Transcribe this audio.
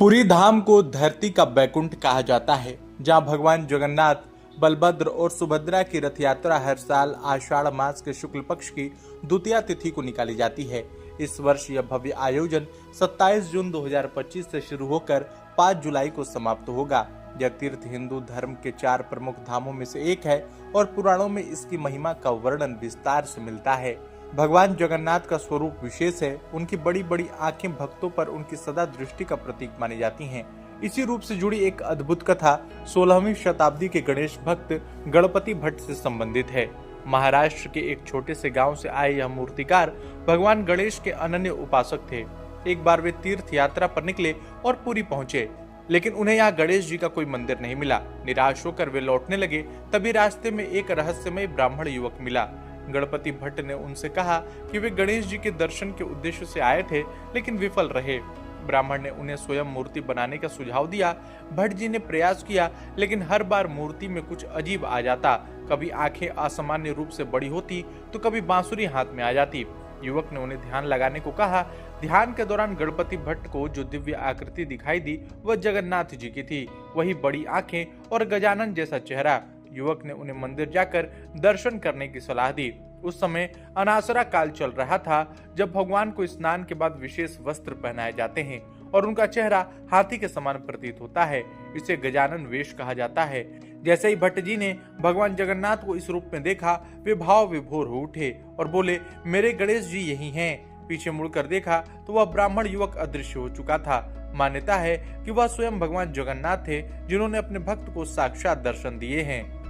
पुरी धाम को धरती का बैकुंठ कहा जाता है, जहां भगवान जगन्नाथ, बलभद्र और सुभद्रा की रथ यात्रा हर साल आषाढ़ मास के शुक्ल पक्ष की द्वितीया तिथि को निकाली जाती है। इस वर्ष यह भव्य आयोजन 27 जून 2025 से शुरू होकर 5 जुलाई को समाप्त होगा। यह तीर्थ हिंदू धर्म के 4 प्रमुख धामों में से एक है और पुराणों में इसकी महिमा का वर्णन विस्तार से मिलता है। भगवान जगन्नाथ का स्वरूप विशेष है। उनकी बड़ी बड़ी आंखें भक्तों पर उनकी सदा दृष्टि का प्रतीक मानी जाती हैं। इसी रूप से जुड़ी एक अद्भुत कथा 16वीं शताब्दी के गणेश भक्त गणपति भट्ट से संबंधित है। महाराष्ट्र के एक छोटे से गांव से आए यह मूर्तिकार भगवान गणेश के अनन्य उपासक थे। एक बार वे तीर्थ यात्रा पर निकले और पुरी पहुंचे, लेकिन उन्हें यहाँ गणेश जी का कोई मंदिर नहीं मिला। निराश होकर वे लौटने लगे। तभी रास्ते में एक रहस्यमय ब्राह्मण युवक मिला। गणपति भट्ट ने उनसे कहा कि वे गणेश जी के दर्शन के उद्देश्य से आए थे, लेकिन विफल रहे। ब्राह्मण ने उन्हें स्वयं मूर्ति बनाने का सुझाव दिया। भट्ट जी ने प्रयास किया, लेकिन हर बार मूर्ति में कुछ अजीब आ जाता। कभी आंखें असामान्य रूप से बड़ी होती, तो कभी बांसुरी हाथ में आ जाती। युवक ने उन्हें ध्यान लगाने को कहा। ध्यान के दौरान गणपति भट्ट को जो दिव्य आकृति दिखाई दी, वह जगन्नाथ जी की थी। वही बड़ी आंखें और गजानन जैसा चेहरा। युवक ने उन्हें मंदिर जाकर दर्शन करने की सलाह दी। उस समय अनासरा काल चल रहा था, जब भगवान को स्नान के बाद विशेष वस्त्र पहनाए जाते हैं और उनका चेहरा हाथी के समान प्रतीत होता है। इसे गजानन वेश कहा जाता है। जैसे ही भट्ट जी ने भगवान जगन्नाथ को इस रूप में देखा, वे भाव विभोर हो उठे और बोले, मेरे गणेश जी यही हैं। पीछे मुड़कर देखा तो वह ब्राह्मण युवक अदृश्य हो चुका था। मान्यता है कि वह स्वयं भगवान जगन्नाथ थे, जिन्होंने अपने भक्त को साक्षात दर्शन दिए हैं।